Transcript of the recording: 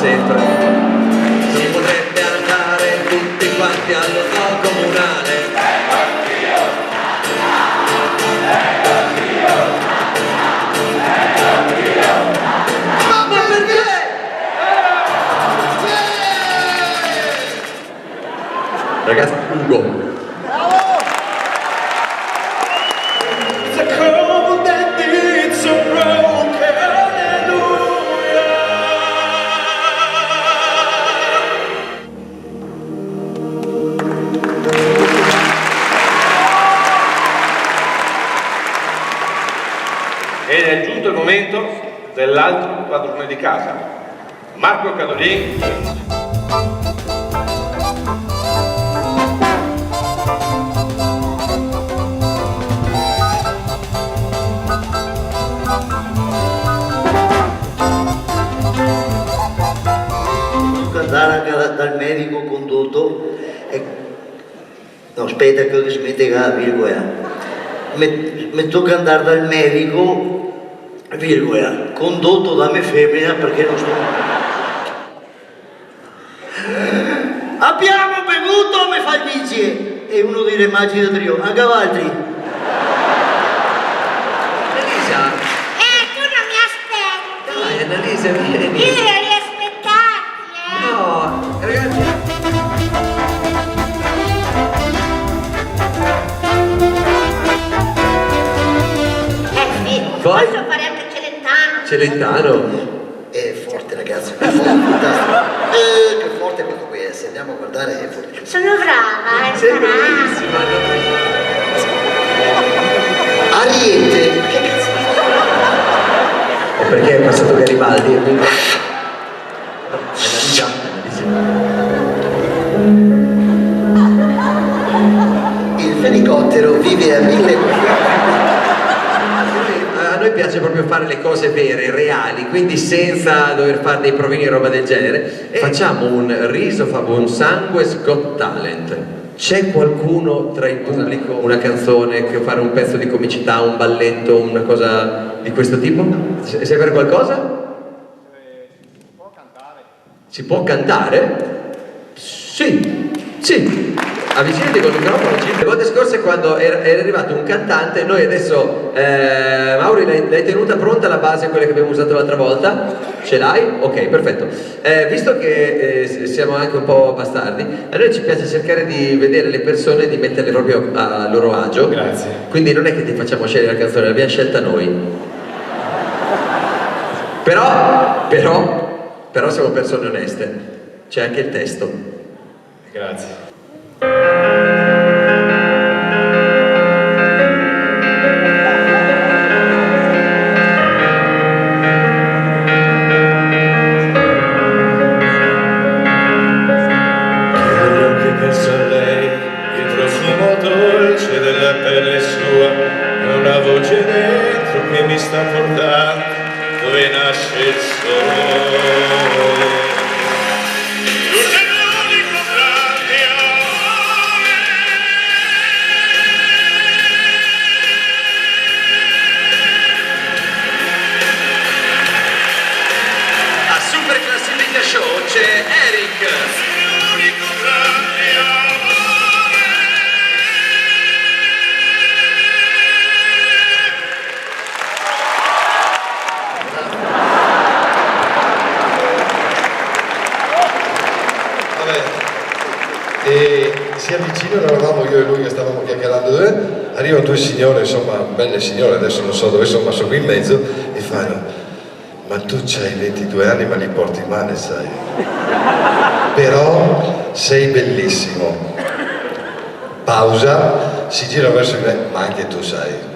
sempre. Si potrebbe andare tutti quanti allo zoo comunale. Ma perché? Ragazzi, Ugo. Ed è giunto il momento dell'altro padrone di casa, Marco Cadolin. Andare dal medico condotto e... no, aspetta che si mette la virgola. Mi tocca andare dal medico, virgola, condotto da me femmina perché non sto... Abbiamo bevuto, mi fa il dice, e uno dei remaggi del trio, anche altri. Elisa! Tu non mi aspetti? Dai, Annalisa, vieni! Io li aspettati, No, ragazzi! Sì, Poi? posso fare anche Celentano? Celentano! È forte ragazzi, è forte, fantastico. Che forte questo qui è, se andiamo a guardare è forte. Sono brava, Sei brava. bravissima! Ariete, ma che cazzo? O perché è passato Garibaldi? Annalisa? Il fenicottero vive a 1400. A noi piace proprio fare le cose vere, reali, quindi senza dover fare dei provini e roba del genere. E facciamo un riso fa buon sangue Got Talent. C'è qualcuno tra il pubblico, una canzone, che fare un pezzo di comicità, un balletto, una cosa di questo tipo? Sai fare qualcosa? Si può cantare? Sì, sì. Avvicinati col microfono. Le volte scorse quando era arrivato un cantante, noi adesso, Mauri, l'hai tenuta pronta la base, quella che abbiamo usato l'altra volta? Ce l'hai? Ok, perfetto. Visto che siamo anche un po' bastardi, a noi ci piace cercare di vedere le persone e di metterle proprio a loro agio. Grazie. Quindi non è che ti facciamo scegliere la canzone, l'abbiamo scelta noi. Però siamo persone oneste. C'è anche il testo. Grazie. Mi sta portando dove nasce il sole. Tu sei l'unico grande amore. A Super Classifica Show c'è Eric. Sei l'unico grande amore. E si avvicinano, eravamo io e lui che stavamo chiacchierando, arrivano due signore, insomma, belle signore, adesso non so dove sono, ma sono qui in mezzo, e fanno: ma tu c'hai 22 anni ma li porti male, sai, però sei bellissimo. Pausa, si gira verso di me: ma anche tu sai.